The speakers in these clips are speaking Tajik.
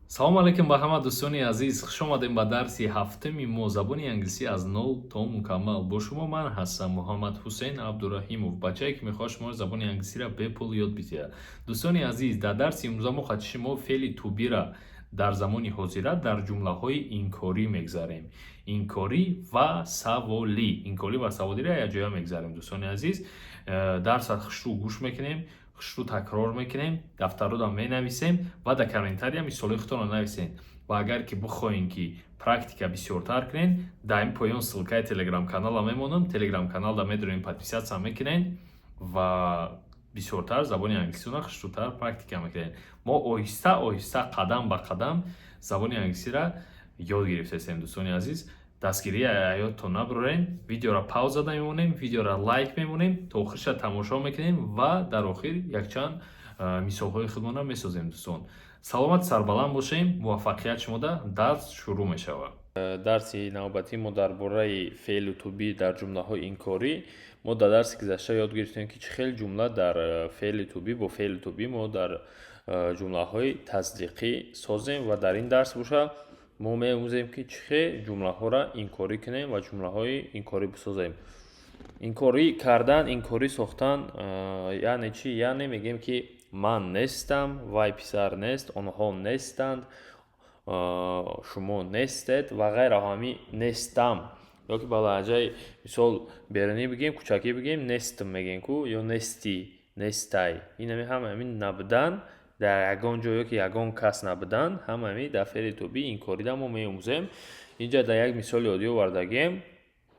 салом алейкум ба ҳама дӯстони азиз, хуш омадем ба дарси ҳафтами мо забони англисӣ аз нол то мукаммал. Бо шумо ман ҳастам Муҳаммад Ҳусейн Абдураҳимов, бачае ки мехоҳад шуморо забони англисиро бепул ёд битиҳад. Дӯстони азиз, дар дарси имрӯза мо хатиши мо феъли тубира дар замони ҳозира дар ҷумлаҳои инкорӣ мегзарем. Инкорӣ ва саволӣ. Инкорӣ ва саволиро якҷоя мегзарем. Дӯстони азиз, дарса хушту гӯш мекунем, хушту такрор мекунем, дафтарҳоро менависем ва дар комментария мисолҳои худтонро нависем. Ва агар ки бихоҳем ки практика бисёртар кунем, дар ин поён ссилкаи телеграм-канала мемонам. Телеграм-каналда метавонем подписатсия мекунем ва бисёртар забони англисиро хуштутар практика мекунем. Мо оҳиста оҳиста, қадам ба қадам забони англисиро ёд гирифтаем. Дӯстони азиз, дастгирии ҳаёттон набурем, видеоро пауза мемонем, видеоро лайк мемонем, то охирша тамошо мекунем ва дар охир якчанд мисолҳои худмонро месозем. Дӯстон, саломат сарбаланд бошем. Муваффақият шумода. Дарс шурӯъ мешавад. Дарси навбатӣ мо дар бораи феълу тубӣ дар ҷумлаҳои инкорӣ. Мо дар дарси гузашта ёд гирифтем ки чӣ хел ҷумла дар феъли тубӣ бо феълу тубӣ мо дар ҷумлаҳои тасдиқӣ созем ва дар ин дарс боша мо меомӯзем ки чӣ хел ҷумлаҳоро инкорӣ кунем ва ҷумлаҳои инкорӣ бисозем. Инкорӣ кардан, инкорӣ сохтан яъне чӣ? Яъне мегӯем ки ман нестам, вай писар нест, онҳо нестанд, шумо нестед ва ғайраҳо. Ҳамин нестам ё ки ба лаҳҷаи мисол берунӣ бигӯем, кӯчакӣ бигӯем, нестм мегӯем ку ё нестӣ, нестай. Ин ҳамин набудан дар ягон ҷо ё ки ягон кас набудан, ҳамин дар феъли тубӣ инкорида мо меомӯзем. Инҷа дар як мисоли оддӣ овардагем.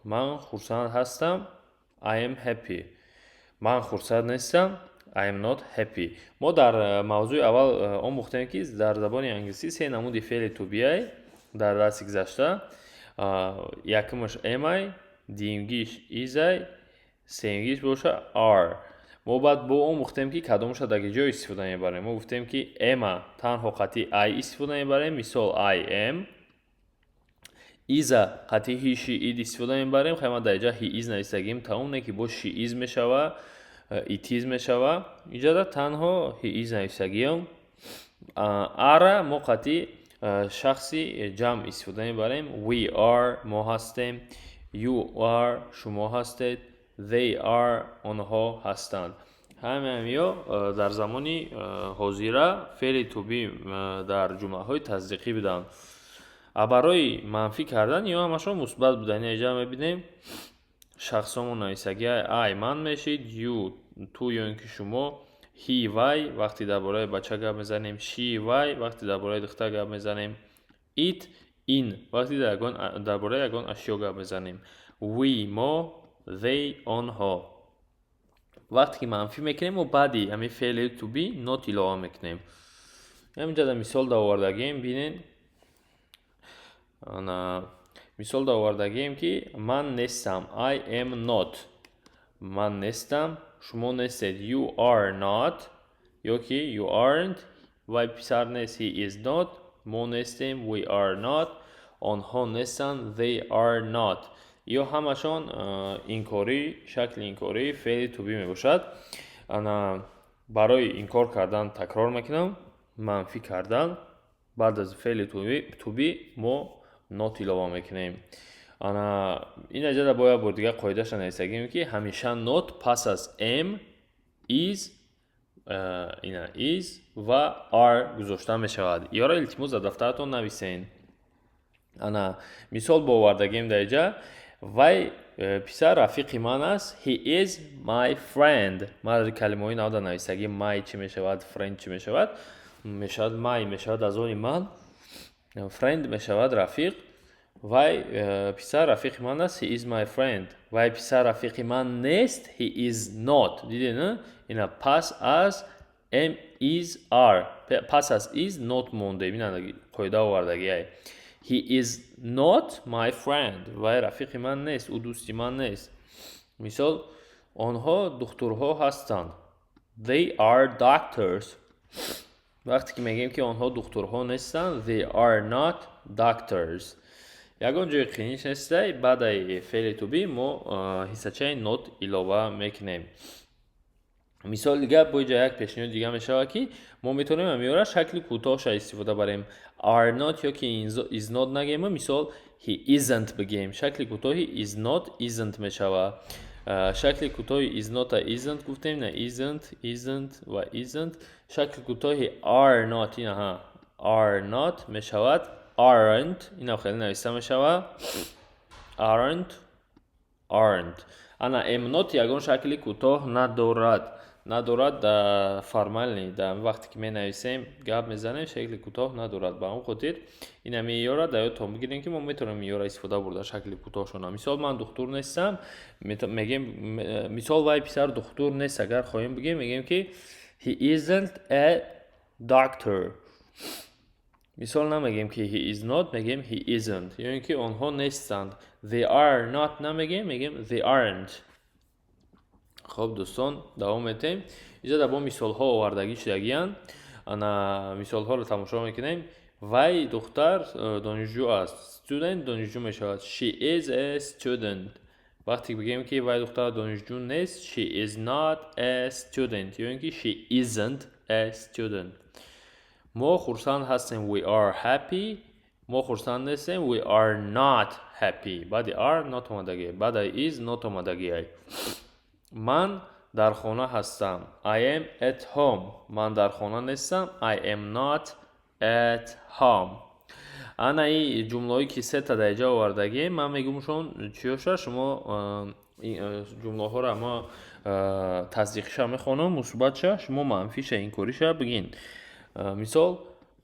Ман хурсанд ҳастам, I am happy. Ман хурсанд нестам, I am not happy. Мо дар мавзӯи аввал омӯхтем ки дар забони англисӣ се намуди феъли тубиай дар дарси гузашта. Якумаш am-ай, дуюмгиш is-ай, сеюмгиш боша are. Мо баъд бо омӯхтем ки кадомаша дар ҷо истифода мебарем. Мо гуфтем ки am-а танҳо қатъи I истифода мебарем, мисол I am. Is-а қатъи he, she, it истифода мебарем. Хай ман дар ҷа he is нависагим, таъун не ки боз she is мешава, it is мешава. Инҷа танҳо he is нависагим. Are-а мо қатъи шахси ҷамъ истифода мебарем. We are мо ҳастем, you are шумо ҳастед, they are онҳо ҳастанд. Ҳамаё дар замони ҳозира феъли тубӣ дар ҷумлаҳои тасдиқӣ буданд. Барои манфӣ кардан ё ҳамашон мусбат буданд. Инҷа мебинем шахсҳомо нависаги I ман мешид, you ту ё ин ки шумо, he вай вақти дар бораи бача гап мезанем, she вай вақти дар бораи духтар гап мезанем, it ин вақти дар бораи ягон ашё гап мезанем, we мо, they онҳо. Вақте ки манфӣ мекунем мо баъди ҳамин феъли тубӣ not илова мекунем. ҳаминҷа дар мисол дар овардагем бинен. Мисол дар овардагем ки ман нестам, I am not. Ман нестам, шумо нестед, you are not. ё ки you aren't, вай писар нест, he is not. Мо нестем, we are not. Онҳо нестанд, they are not. ё ҳамашон инкорӣ, шакли инкорӣ феъли тубӣ мебошад. Барои инкор кардан такрор мекунам, манфӣ кардан баъд аз феъли тубӣ мо not илова мекунем. Ин аҷада бо як бор дигар қоидаша нависагем ки ҳамеша not пас аз am, is ва are гузошта мешавад. Ёро илтимос дар дафтаратон нависен. Мисол бо овардагем дар ҷа. Вай писар рафиқи ман аст, he is my friend. Ман калимаҳои нав дар нависагӣ my чӣ мешавад, friend чӣ мешавад? Мешавад my мешавад аз они ман, friend мешавад рафиқ. Вай писар рафиқи ман аст, he is my friend. Вай писар рафиқи ман нест, he is not. Дидед на? Ина пас аз am, is, are. Пас аз is not мондем. Ина қоида овардагиай. He is not my friend. Вай рафиқи ман нест, ӯ дӯсти ман нест. Мисол, онҳо духтурҳо ҳастанд. They are doctors. вақте ки мегӯем ки онҳо духтурҳо нестанд, they are not doctors. Ягон ҷои қииниш нестай, баъдаи феъли тубӣ мо ҳиссачаи not илова мекунем. مثال دیگه با جای یک پیشنهاد دیگه میشه که ما میتونیم امیورا شکل کوتاهش استفاده بریم are not یا که is not نگیم مثال he isn't بگیم شکل کوتاهی is not isn't میشه شکل کوتاهی is not isn't گفتیم نه isn't و isn't شکل کوتاهی are not اینها are not میشود aren't اینا خیلی نویسته میشه aren't انا am not یگان شکلی کوتاه ندارد در فرمال در وقتی که می نویسیم گپ میزنیم شکل کوتاه ندارد با اون خاطر این میاره در یادتون بگیرین که ما میتونیم میاره استفاده برده شکل کوتاه شونه مثال من دکتر نیستم میگیم مثال وای پسر دکتر نیست اگر خواهیم بگیم میگیم که he isn't a doctor مثال نمیگیم که he is not میگیم he isn't یعنی که آنها نیستند they are not نمیگیم میگیم they aren't خب دوستان دوام میتیم اینجا در با مثال ها آوردگی شدگیان انا مثال ها رو تماشا میکنیم وای دختر دانشجو است student دانشجو میشود she is a student وقتی بگیم که وای دختر دانشجو نیست she is not a student یعنی که she isn't a student ما خرسند هستیم we are happy ما خرسند نیستیم we are not happy بعد are not اومدگی بعد is not اومدگی من در خانه هستم I am at home من در خانه نیستم I am not at home انا این جمله که سه تا دیگه آوردگی من میگم چیوشه شما جمله ها رو ما تصدیقش میخونم مثبتش شما منفیش این کاریش بگین مثال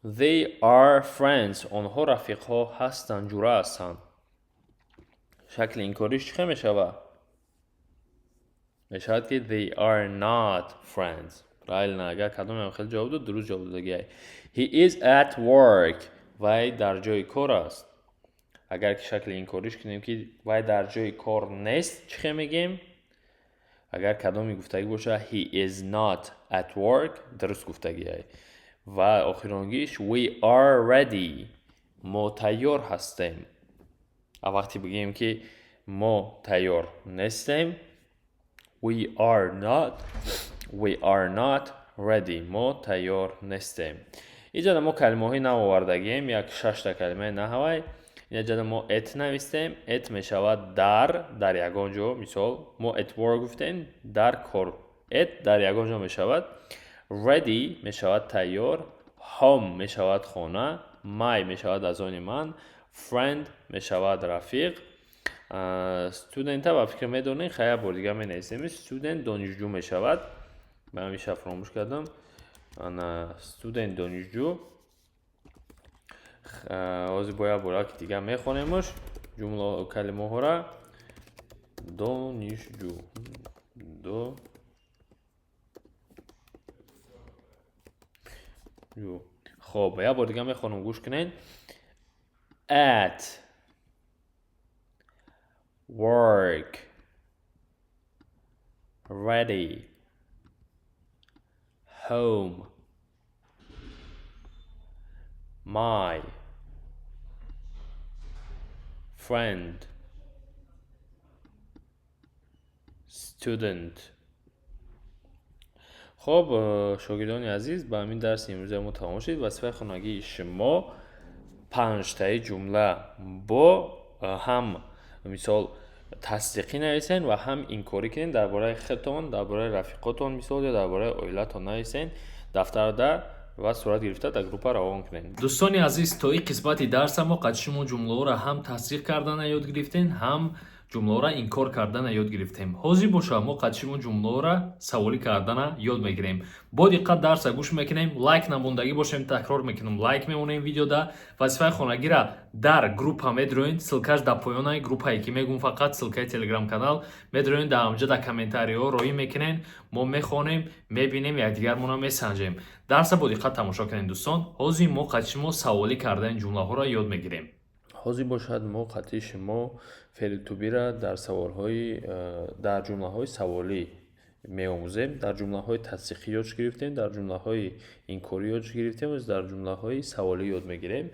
they are friends آنها رفیق ها هستن جوره هستن شکل این کاریش چه میشه میشود که they are not friends رایل نه اگر کدام خیلی جواب داد درست جواب داده he is at work وای در جای کار است اگر که شکل این کاریش کنیم که وای در جای کار نیست چه میگیم اگر کدامی گفتگی باشه he is not at work درست گفتگی و آخرانگیش we are ready ما تیار هستیم وقتی بگیم که ما تیار نیستیم we are not ready ما تیار نیستیم اینجا ما کلمه های نو آوردگیم یک 6 تا کلمه نحوی اینجا ما ات نویستیم ات می شود در یگان جا مثال ما at work گفتیم در کار ات در یگان جا می شود ready می شود تیار home می شود خانه my می شود از آن من friend می شود رفیق student ها با فکر میدونین خیلی بار دیگه می نویسیم student دانشجو می شود من همیشه فراموش کردم انا student دانشجو از باید برای که دیگه می خونیمش جمله و کلمه ها را دانشجو خب یه بار دیگه می خونم گوش کنین at work ready home my friend student خب شاگردان عزیز با همین درس امروز ما تمام شد وظیفه خانگی شما 5 تای جمله با هم مثال تصدیقی نویسین و هم این کاری کنین درباره خودتون درباره رفیقاتون مثال یا درباره عائلتون نویسین دفتر در و صورت گرفته در گروپ روان کنین دوستان عزیز تا این قسمت درس ما قد شما جمله را هم تصدیق کردن یاد گرفتین هم جمله را انکار کردن یاد گرفتیم حاضر باشه ما قد شما جمله را سوالی کردن یاد میگیریم با دقت درس گوش میکنیم لایک نموندگی باشیم تکرار میکنیم لایک میمونیم ویدیو دا وظیفه خانگی را در گروپ ها میدروین سلکش در پایان گروپ هایی که میگم فقط سلکه تلگرام کانال میدروین در همجا در کامنتاری ها روی میکنین ما میخونیم میبینیم یکدیگر مونا میسنجیم درس با دقت تماشا کنین دوستان حاضر ما قد شما سوالی کردن جمله ها را یاد میگیریم حاضر باشد ما قطعی شما فعل تو بی را در سوال‌های در جمله‌های سوالی می‌آموزیم در جمله‌های تصدیقی یاد گرفتیم در جمله‌های اینکاری یاد گرفتیم و در جمله‌های سوالی یاد می‌گیریم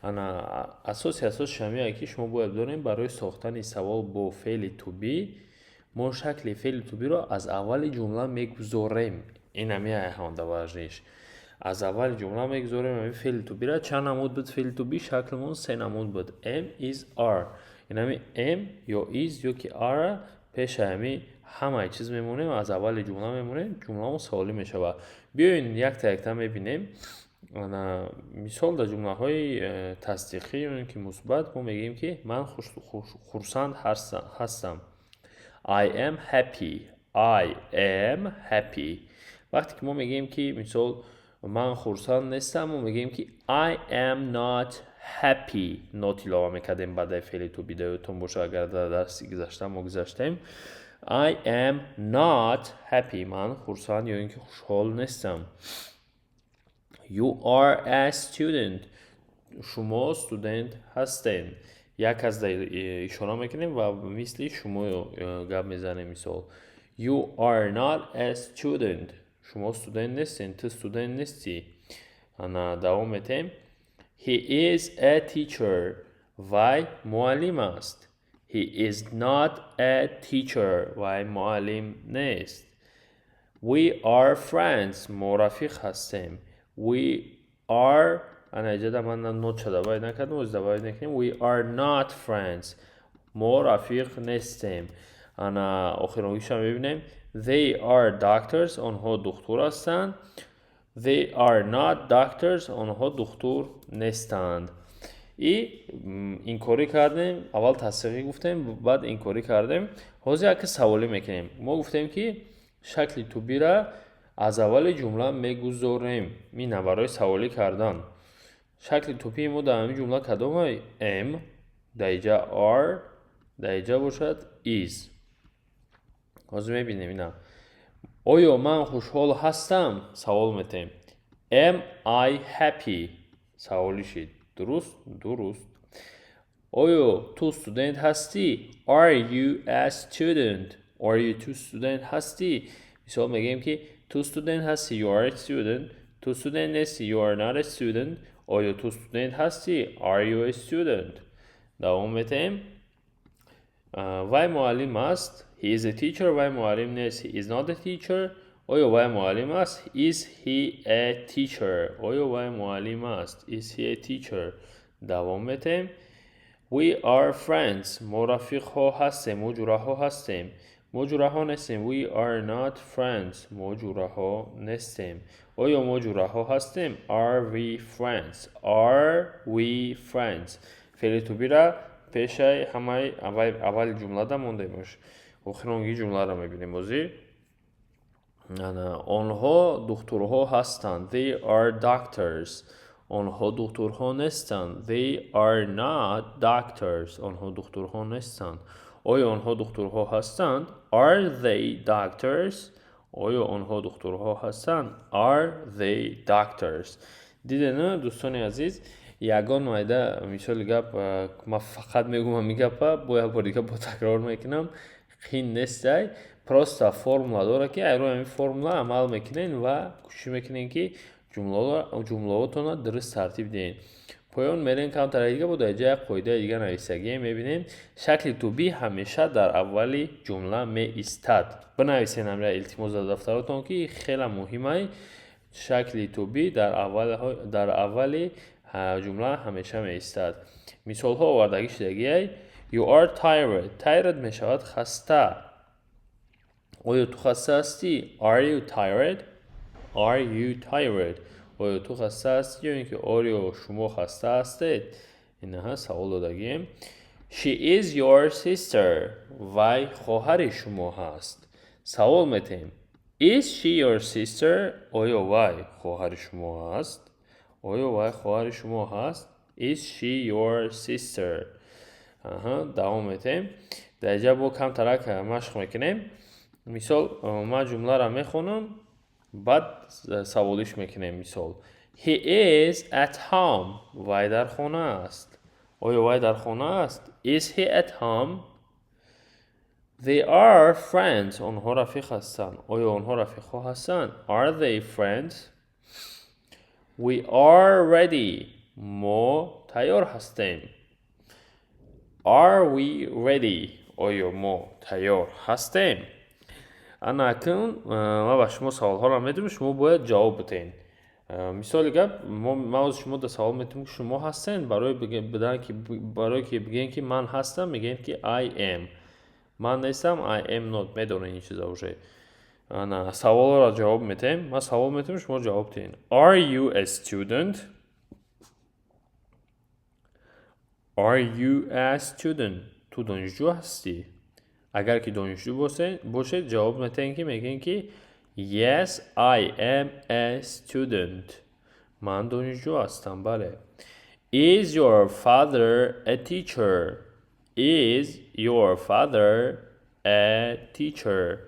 انا اساس شمی که شما باید داریم برای ساختن سوال با فعل تو بی ما شکل فعل تو بی را از اول جمله میگذاریم. این همی هانده واژنش. از اول جمله میگذاریم همی فعل تو بی را. چند نمود بود فعل تو بی؟ شکلمون 3 نمود بود. am is are. این همی am یا is یا که are پیش همی همه چیز میمونیم. از اول جمله میمونیم. جمله سوالی میشه. بیاین یک تا یک تا میبینیم. مثال در جمله های تصدیقی یعنی که مثبت ما میگیم که من خرسند هستم. I am happy. I am happy. وقتی که ما میگیم که مثال من خرسند نیستم ما میگیم که I am not happy. not ایلاوه میکردیم بعد فعل تو بیدایتون باشه اگر در درسی گذاشتم ما گذاشتیم I am not happy. من خرسند یا اینکه خوشحال نیستم. You are a student. شما student هستین. یک از اشاره میکنیم و مثل شما گپ میزنیم. مثال You are not a student. شما student نیستین. تو student نیستی. انا دوام میتیم He is a teacher. وی معلم است. He is not a teacher. وی معلم نیست. We are friends. ما رفیق هستیم. We are انا اجازه من نوت شده باید نکردم از باید نکنیم We are not friends. ما رفیق نیستیم. انا آخرانیش هم ببینیم They are doctors. آنها دکتر هستند. They are not doctors. آنها دکتر نیستند. این کاری کردیم. اول تصدیقی گفتیم بعد این کاری کردیم. حاضر یک سوالی میکنیم. ما گفتیم که شکل تو بی را از اول جمله میگذاریم. اینه برای سوالی کردن. شکل توپی ما در همین جمله کدام های am در اینجا are در اینجا باشد is. حاضر میبینیم اینا. آیا من خوشحال هستم؟ سوال میتیم Am I happy؟ سوالی شید. درست؟ درست. آیا تو student هستی؟ Are you a student؟ Are you two student هستی؟ مثال میگیم که تو student هستی you are a student. تو student نیستی you are not a student. آیا تو student هستی are you a student؟ دوام میتیم وی معلم است he is a teacher. وی معلم نیست he is not a teacher. آیا وی معلم است is he a teacher؟ آیا وی معلم است is he a teacher؟ دوام میتیم we are friends. ما رفیق ها هستیم. ما جوره ها هستیم. ما جوره ها نیستیم we are not friends. ما جوره ها نیستیم. آیا ما جوره ها هستیم are we friends؟ are we friends؟ فعل تو بیره پیش همه اول جمله دا مونده باش. آخرانگی جمله را میبینیم بازی آنها دکترها هستند they are doctors. آنها دکترها نیستند they are not doctors. آنها دکترها نیستند. آیا آنها دکترها هستند are they doctors؟ آیا آنها دکترها هستند are they doctors؟ دیده نه دوستان عزیز یگان مایده مثال گپ ما فقط میگم همین گپ باید بار دیگه با تکرار میکنم خیلی نیسته پروستا فرمولا داره که ایرو همین فرمولا عمل میکنین و کوشش میکنین که جملهاتون درست ترتیب دین. پایان میرین کانتر دیگه بود اینجا قاعده دیگه نویسگی میبینیم شکل تو بی همیشه در اولی جمله می ایستد. بنویسین امر التماس در دفتراتون که خیلی مهمه شکل تو بی در اولی جمله همیشه می ایستد. مثال ها آوردگی شدگی You are tired. Tired می شود خسته. آیا تو خسته هستی Are you tired؟ Are you tired؟ آیا تو خسته هستی یا اینکه آیا شما خسته هستید؟ این ها سوال دادگیم She is your sister. وی خواهر شما هست. سوال میتیم Is she your sister؟ آیا وی خواهر شما هست؟ آیا وی خواهر شما هست؟ Is she your sister؟ دوام میتیم در اینجا با کم ترک مشق میکنیم. مثال ما جمله را میخونم بعد سوالیش میکنیم. مثال He is at home. وی در خانه است. آیا وی در خانه است؟ Is he at home؟ They are friends. آنها رفیق هستند. آیا آنها رفیق ها هستند؟ Are they friends؟ We are ready. ما تیار هستیم. Are we ready؟ آیا ما تیار هستیم؟ انا اکنون ما به شما سوال ها را میدیم، شما باید جواب بدین. مثال گپ ما از شما سوال میتونیم که شما هستین، برای که بگین که من هستم میگین که I am. من نیستم I am not. میدونین این چیزا уже. انا سوال را جواب میتیم. ما سوال میتیم شما جواب بدین. Are you a student? Are you a student? تو دانشجو هستی؟ اگر که دانشجو باشه جواب میتین که میگین که Yes, I am a student. من دانشجو هستم. بله. Is your father a teacher? Is your father a teacher?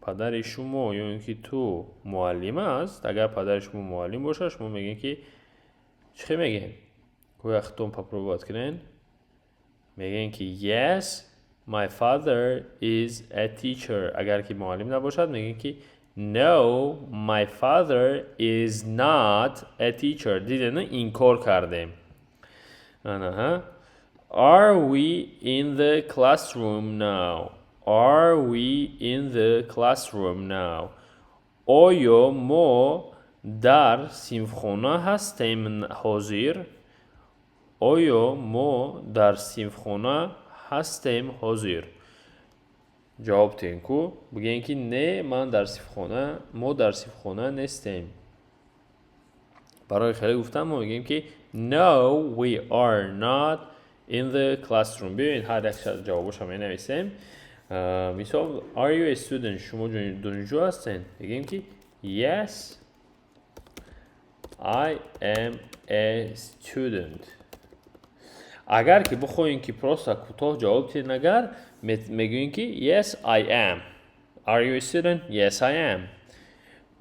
پدر شما یا اینکه تو معلم است. اگر پدر شما معلم باشه شما میگین که چی میگین؟ وقتون попробовать کنین. میگین که Yes, my father is a teacher. اگر که معلم نباشد میگین که No, my father is not a teacher. دیدین این کار کردیم. Are we in the classroom now? Are we in the classroom now? آیا ما در صنفخانه هستیم حاضر؟ آیا ما در صنفخانه هستیم حاضر؟ جواب دین کو بگین که نه ما در صنفخانه نیستیم. برای خیلی گفتم ما میگیم که No, we are not in the classroom. ببین هر یک جوابش هم نویسیم. مثال Are you a student? شما دانشجو هستین؟ بگیم که Yes, I am a student. اگر که بخواین که پروستا کوتاه جواب بدین اگر میگین که Yes, I am. Are you a student? Yes, I am.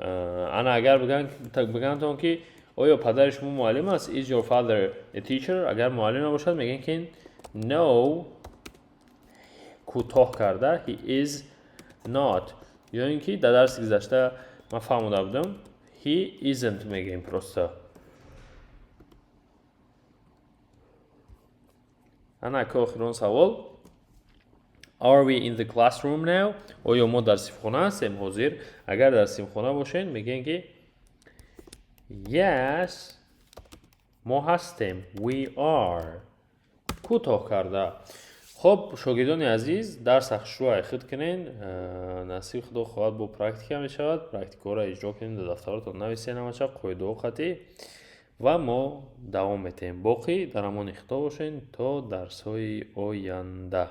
انا اگر بگن تون که آیا پدر شما معلم است؟ Is your father a teacher? اگر معلم نباشد میگین که No, کوتاه کرده He is not. یا اینکه در درس گذشته من فهمیده بودم He isn't میگیم پروستا. انا که آخرین سوال Are we in the classroom now? آیا ما در صنفخانه هستیم حاضر؟ اگر در صنفخانه باشین میگین که Yes, ما هستیم. We are. کوتاه کرده. خب شاگردان عزیز درس شروع خود کنین. نصیب خدا خواهد با پرکتیک می شود. پرکتیک را اجرا کنین در دفتراتون نویسین همچه قاعده و خطی و ما دوام میتیم. باقی در امان خدا باشین تا درس های آینده.